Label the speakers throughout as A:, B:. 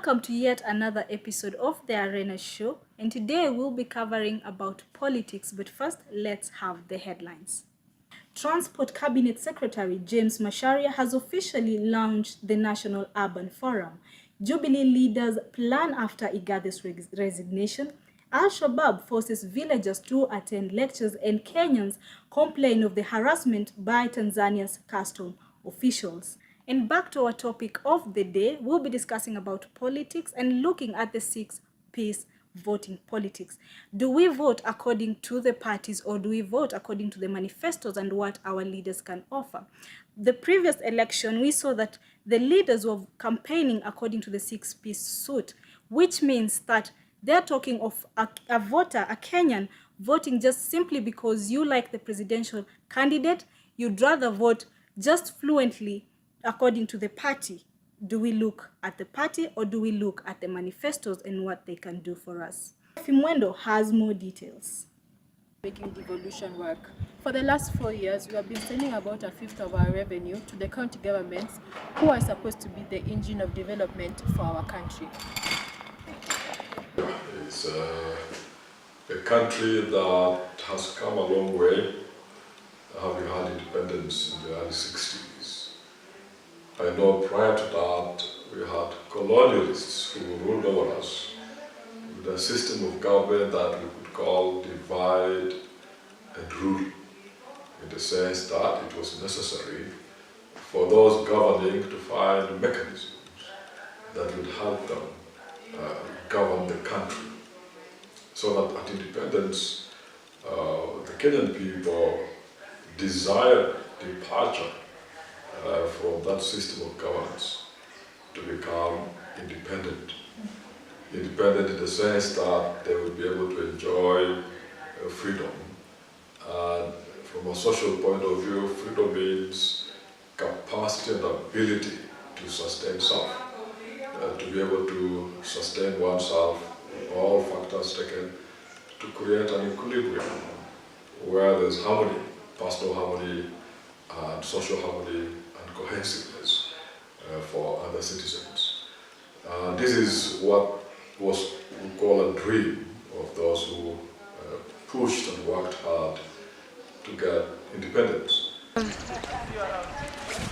A: Welcome to yet another episode of the Arena Show, and today we'll be covering about politics, but first let's have the headlines. Transport Cabinet Secretary James Macharia has officially launched the National Urban Forum. Jubilee leaders plan after Igathe's resignation. Al-Shabaab forces villagers to attend lectures, and Kenyans complain of the harassment by Tanzania's custom officials. And back to our topic of the day, we'll be discussing about politics and looking at the 6 P's voting politics. Do we vote according to the parties, or do we vote according to the manifestos and what our leaders can offer? The previous election, we saw that the leaders were campaigning according to the 6 P's suit, which means that they're talking of a voter, a Kenyan, voting just simply because you like the presidential candidate. You'd rather vote just fluently according to the party. Do we look at the party, or do we look at the manifestos and what they can do for us? Fimwendo has more details.
B: Making devolution work. For the last 4 years, we have been sending about a fifth of our revenue to the county governments, who are supposed to be the engine of development for our country.
C: It's a country that has come a long way, having had independence in the early 60s. I know prior to that, we had colonialists who ruled over us with a system of government that we could call divide and rule, in the sense that it was necessary for those governing to find mechanisms that would help them govern the country. So that at independence, the Kenyan people desired departure from that system of governance to become independent. Independent in the sense that they would be able to enjoy freedom. And from a social point of view, freedom means capacity and ability to sustain self. To be able to sustain oneself, all factors taken, to create an equilibrium where there's harmony, personal harmony, and social harmony, and cohesiveness for other citizens. This is what we call a dream of those who pushed and worked hard to get independence.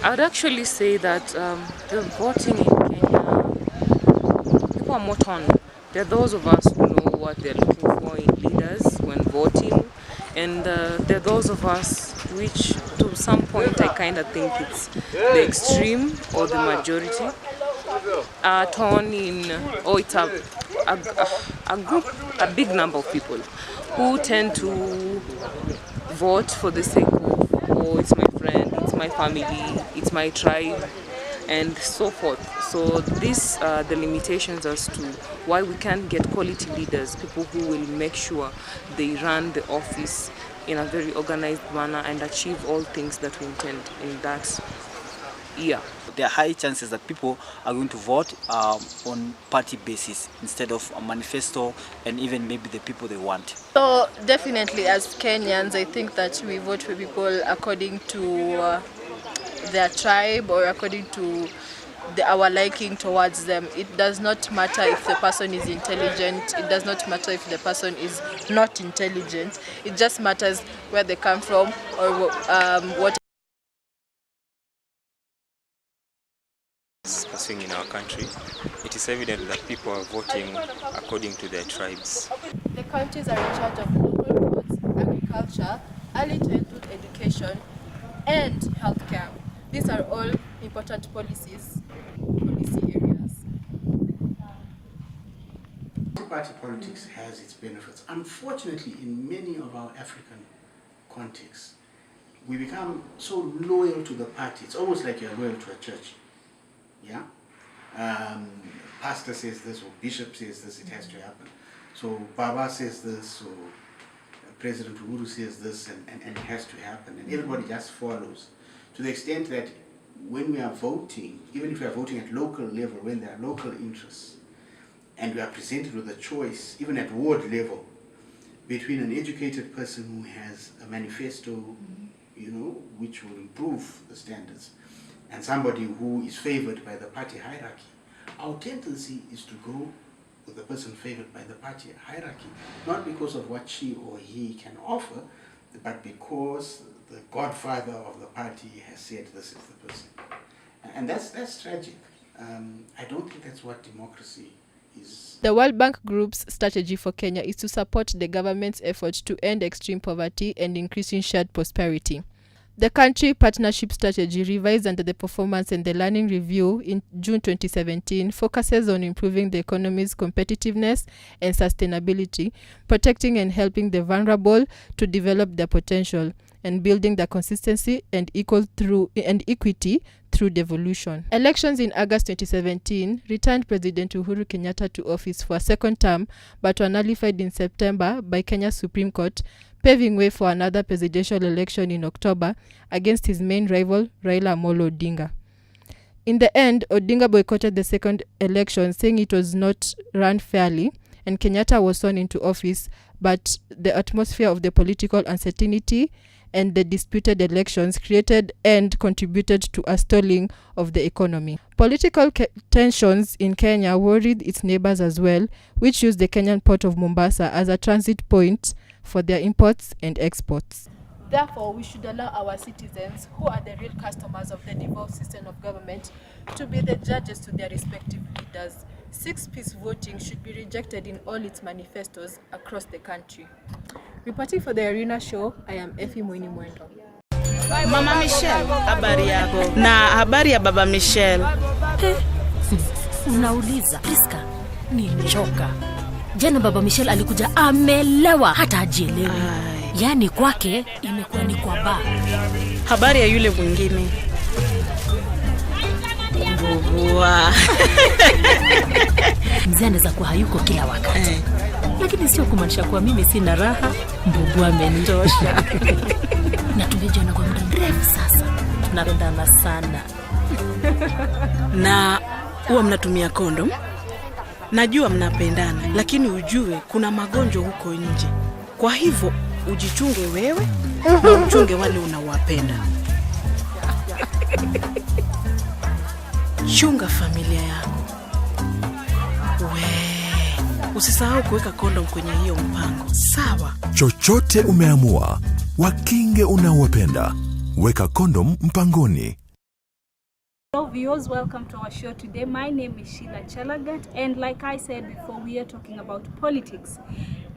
D: I would actually say that the voting in Kenya, people are more torn. There are those of us who know what they're looking for in leaders when voting, and there are those of us which, to some point, I kind of think it's the extreme or the majority are torn in, or it's a group, a big number of people who tend to vote for the sake of, oh, it's my friend, it's my family, it's my tribe, and so forth. So these are the limitations as to why we can't get quality leaders, people who will make sure they run the office in a very organized manner and achieve all things that we intend in that year.
E: There are high chances that people are going to vote on party basis instead of a manifesto and even maybe the people they want.
B: So definitely as Kenyans, I think that we vote for people according to their tribe or according to our liking towards them. It does not matter if the person is intelligent, it does not matter if the person is not intelligent. It just matters where they come from or what
F: Pursuing in our country, it is evident that people are voting according to their tribes.
B: The counties are in charge of local roads, agriculture, early childhood education, and healthcare. These are all important policy areas.
G: Party politics has its benefits. Unfortunately, in many of our African contexts, we become so loyal to the party. It's almost like you're loyal to a church. Yeah? Pastor says this, or bishop says this, it has to happen. So Baba says this, or President Uhuru says this, and it has to happen. And everybody just follows. To the extent that when we are voting, even if we are voting at local level, when there are local interests, and we are presented with a choice, even at ward level, between an educated person who has a manifesto, which will improve the standards, and somebody who is favored by the party hierarchy, our tendency is to go with the person favored by the party hierarchy, not because of what she or he can offer, but because the godfather of the party has said this is the person. And that's tragic. I don't think that's what democracy is.
B: The World Bank Group's strategy for Kenya is to support the government's efforts to end extreme poverty and increasing shared prosperity. The country partnership strategy, revised under the Performance and the Learning Review in June 2017, focuses on improving the economy's competitiveness and sustainability, protecting and helping the vulnerable to develop their potential, and building the consistency and equity through devolution. Elections in August 2017 returned President Uhuru Kenyatta to office for a second term, but were nullified in September by Kenya's Supreme Court, paving way for another presidential election in October against his main rival, Raila Amolo Odinga. In the end, Odinga boycotted the second election, saying it was not run fairly, and Kenyatta was sworn into office, but the atmosphere of the political uncertainty and the disputed elections created and contributed to a stalling of the economy. Political tensions in Kenya worried its neighbors as well, which used the Kenyan port of Mombasa as a transit point for their imports and exports. Therefore, we should allow our citizens, who are the real customers of the devolved system of government, to be the judges to their respective leaders. Six-piece voting should be rejected in all its manifestos across the country. Reporting for the Arena Show, I am Effie Mwini Mwendo.
H: Mama Michelle, habari yako? Na habari ya baba Michelle?
I: Unauliza, Priska, nimechoka. Jana baba Michelle alikuja amelewa hata hajielewi. Yaani kwake imekuwa ni kwa baa.
H: Habari ya yule mwingine? Bubua.
I: Mzee anaweza kuwa hayuko kila wakati. Lakini sio kumaanisha kuwa mimi sina raha. Bubua amenitosha. Na tumejiona kwa muda mrefu sasa. Tunapendana sana.
H: Na huwa mnatumia kondom? Najua mnapendana, lakini ujue kuna magonjwa huko nje. Kwa hivyo ujichunge wewe na uchunge wale unawapenda. Chunga familia yako. Usisahau kuweka kondom kwenye hiyo mpango. Sawa?
J: Chochote umeamua, wakinge unaowapenda. Weka kondom mpangoni.
A: Hello viewers, welcome to our show today. My name is Sheila Chelagat, and like I said before, we are talking about politics.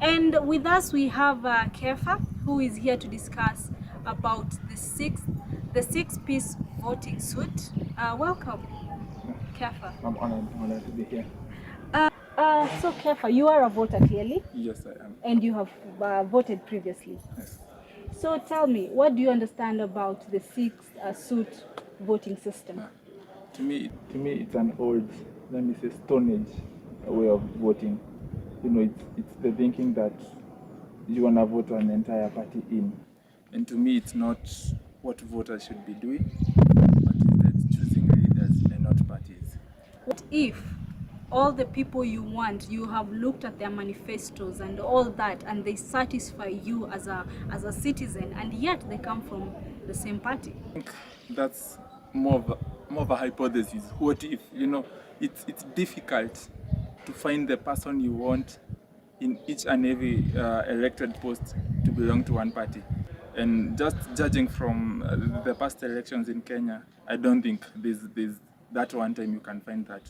A: And with us we have Kefa, who is here to discuss about the six-piece voting suit. Welcome, Kefa.
K: I'm honored to be here.
A: So Kefa, you are a voter clearly?
K: Yes, I am.
A: And you have voted previously?
K: Yes.
A: So tell me, what do you understand about the six-suit voting system?
K: To me, it's an old, let me say, Stone Age way of voting. You know, it's the thinking that you want to vote an entire party in. And to me, it's not what voters should be doing, but it's choosing leaders and not parties.
A: What if all the people you want, you have looked at their manifestos and all that, and they satisfy you as a citizen, and yet they come from the same party?
K: I think that's more of a hypothesis. What if, you know, it's difficult to find the person you want in each and every elected post to belong to one party. And just judging from the past elections in Kenya, I don't think there's that one time you can find that.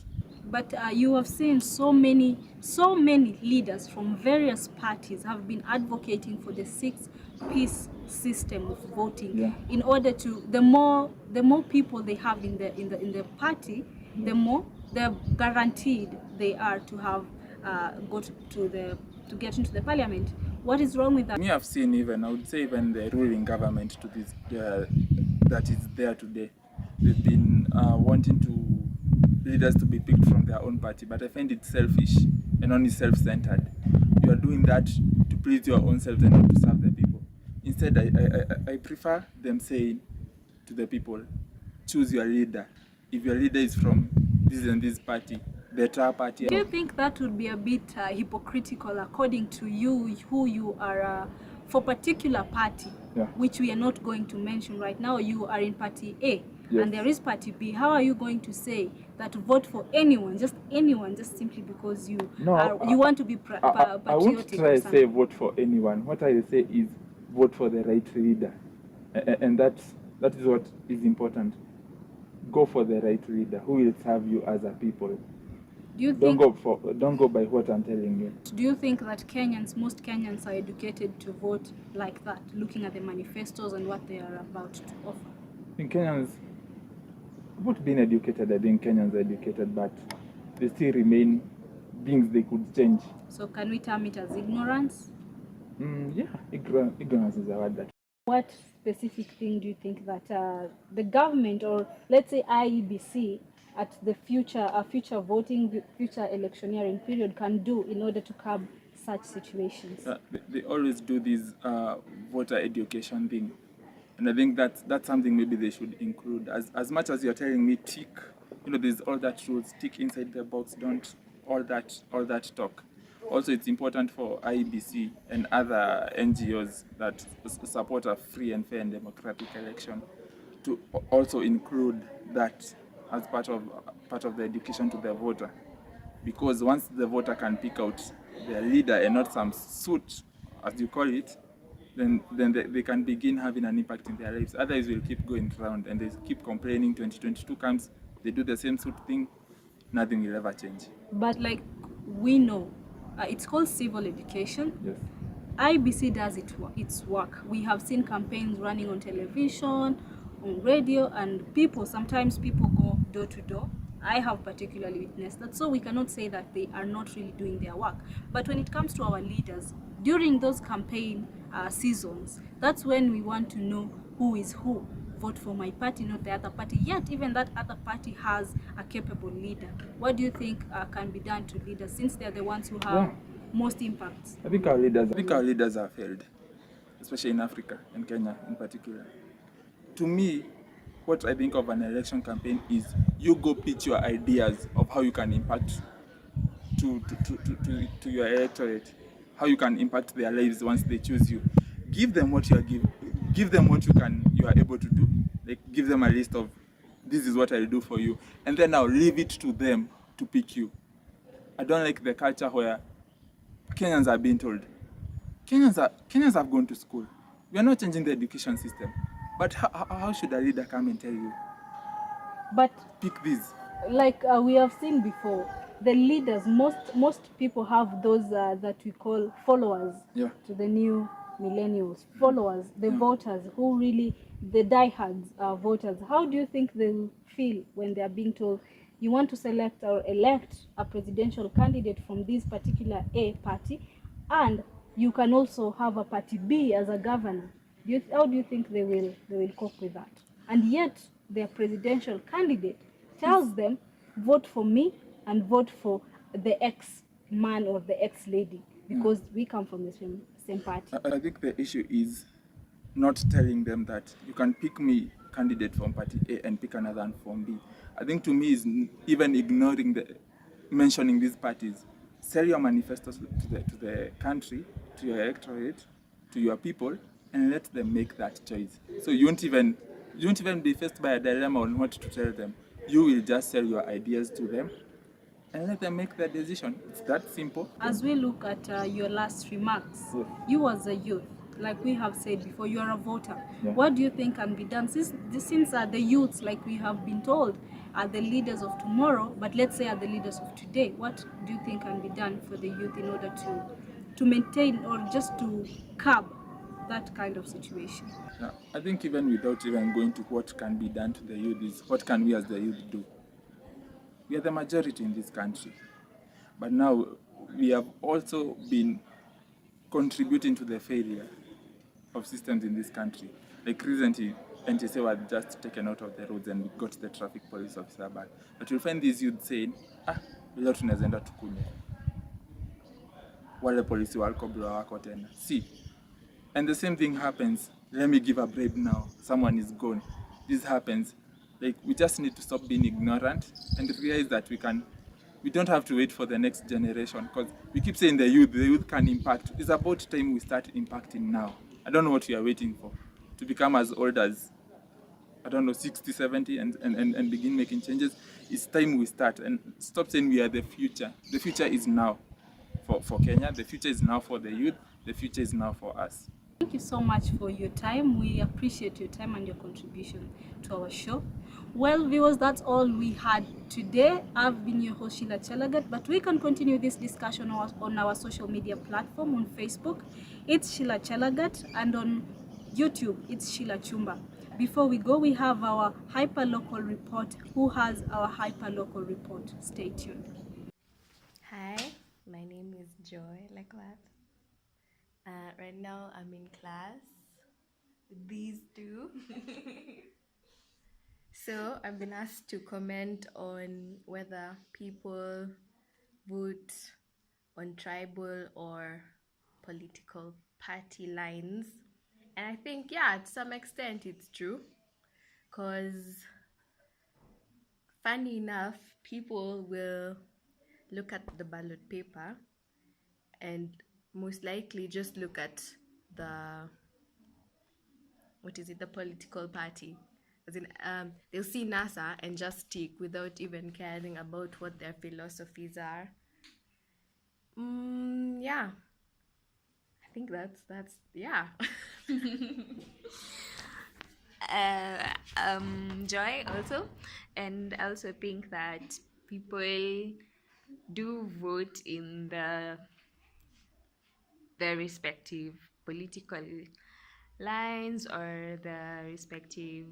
A: But you have seen so many leaders from various parties have been advocating for the six-piece system of voting.
K: Yeah.
A: In order to, the more people they have in the party, the more they're guaranteed they are to have to get into the parliament. What is wrong with that?
K: Me, I've seen I would say even the ruling government to this that is there today, they've been wanting leaders to be picked from their own party, but I find it selfish and only self-centered. You are doing that to please your own self and not to serve the people. Instead, I prefer them saying to the people, choose your leader. If your leader is from this and this party, the entire party.
A: Do you think that would be a bit hypocritical according to you, who you are for particular party,
K: yeah,
A: which we are not going to mention right now? You are in party A,
K: Yes.
A: and there is party B, how are you going to say that vote for anyone, just simply because you want to be patriotic?
K: I won't try to say vote for anyone. What I will say is vote for the right leader, and that is what is important. Go for the right leader who will serve you as a people. Don't go by what I'm telling you.
A: Do you think that most Kenyans are educated to vote like that, looking at the manifestos and what they are about to offer?
K: I think Kenyans, about being educated, I think Kenyans are educated, but they still remain beings they could change.
A: So can we term it as ignorance?
K: Yeah, ignorance is a word that.
A: What specific thing do you think that the government, or let's say IEBC, at the future electioneering period can do in order to curb such situations?
K: They always do this voter education thing, and I think that's something maybe they should include. As much as you're telling me tick, there's all that rules, tick inside the box, don't all that talk. Also, it's important for IEBC and other NGOs that support a free and fair and democratic election to also include that as part of the education to the voter, because once the voter can pick out their leader and not some suit, as you call it, then they can begin having an impact in their lives. Otherwise, we'll keep going around and they keep complaining. 2022 comes, they do the same suit thing, nothing will ever change.
A: But like we know, it's called civil education.
K: Yes.
A: IBC does its work. We have seen campaigns running on television, on radio, and sometimes people go door to door. I have particularly witnessed that. So we cannot say that they are not really doing their work. But when it comes to our leaders, during those campaign seasons, that's when we want to know who is who. Vote for my party, not the other party. Yet even that other party has a capable leader. What do you think can be done to leaders, since they're the ones who have most impacts?
K: I think our leaders have failed, especially in Africa and Kenya in particular. To me, what I think of an election campaign is you go pitch your ideas of how you can impact to your electorate, how you can impact their lives once they choose you. Give them what give them what you are able to do. Like, give them a list of, this is what I'll do for you, and then now leave it to them to pick you. I don't like the culture where Kenyans are being told. Kenyans have gone to school. We are not changing the education system. But how should a leader come and tell you?
A: But
K: pick this.
A: Like we have seen before, the leaders, most people have those that we call followers to the new millennials. Followers, the voters who really, the diehards voters. How do you think they will feel when they are being told, you want to select or elect a presidential candidate from this particular A party, and you can also have a party B as a governor? How do you think they will cope with that? And yet their presidential candidate tells them, vote for me and vote for the ex-man or the ex-lady, because we come from the same party.
K: I think the issue is not telling them that you can pick me candidate from party A and pick another one from B. I think to me is even ignoring mentioning these parties. Sell your manifestos to the country, to your electorate, to your people, and let them make that choice. So you won't even be faced by a dilemma on what to tell them. You will just sell your ideas to them and let them make their decision. It's that simple.
A: As we look at your last remarks, you as a youth, like we have said before, you are a voter. What do you think can be done? Since the youths, like we have been told, are the leaders of tomorrow, but let's say are the leaders of today, what do you think can be done for the youth in order to maintain or just to curb that kind of situation?
K: I think even without even going to what can be done to the youth, is what can we as the youth do? We are the majority in this country, but now we have also been contributing to the failure of systems in this country. Like recently, NTSA was just taken out of the roads and we got the traffic police officer back. But you'll find these youth saying, leo tunaenda tukunywe. Wale polisi walko bro wako tena. See, and the same thing happens. Let me give a bribe now. Someone is gone. This happens. Like, we just need to stop being ignorant and realize that we don't have to wait for the next generation, because we keep saying the youth can impact. It's about time we start impacting now. I don't know what we are waiting for, to become as old as 60, 70 and begin making changes. It's time we start and stop saying we are the future. The future is now for Kenya. The future is now for the youth. The future is now for us.
A: Thank you so much for your time. We appreciate your time and your contribution to our show. Well, viewers, that's all we had today. I've been your host, Sheila Chelagat, but we can continue this discussion on our social media platform. On Facebook, it's Sheila Chelagat, and on YouTube, it's Sheila Chumba. Before we go, we have our hyperlocal report. Who has our hyperlocal report? Stay tuned.
L: Hi, my name is Joy, like that. Right now I'm in class with these two. So I've been asked to comment on whether people vote on tribal or political party lines. And I think, yeah, to some extent it's true. Because funny enough, people will look at the ballot paper and most likely just look at the political party. As in, they'll see NASA and just tick without even caring about what their philosophies are. Yeah, I think that's yeah.
M: Joy also, and I also think that people do vote in the respective political lines or the respective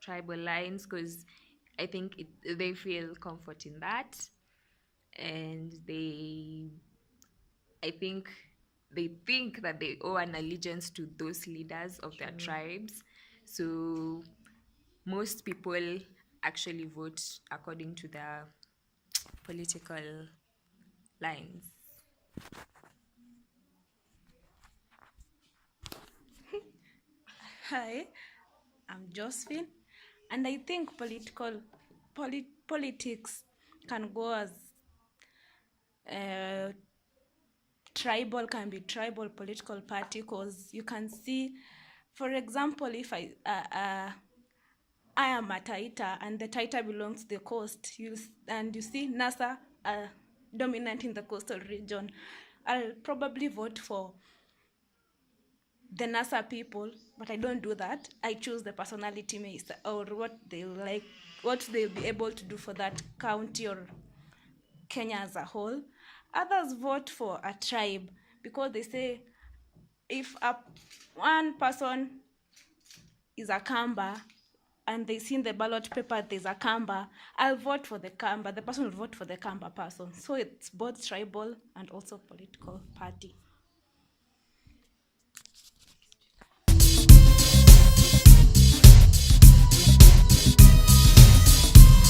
M: tribal lines, because I think they feel comfort in that, and I think they think that they owe an allegiance to those leaders of their tribes. So most people actually vote according to their political lines.
H: Hi, I'm Josephine, and I think politics can go as tribal, can be tribal political party, because you can see, for example, if I am a Taita and the Taita belongs to the coast, you see NASA dominant in the coastal region, I'll probably vote for the NASA people, but I don't do that. I choose the personality or what they like, what they'll be able to do for that county or Kenya as a whole. Others vote for a tribe because they say if one person is a Kamba and they see in the ballot paper there's a Kamba, I'll vote for the Kamba. The person will vote for the Kamba person. So it's both tribal and also political party.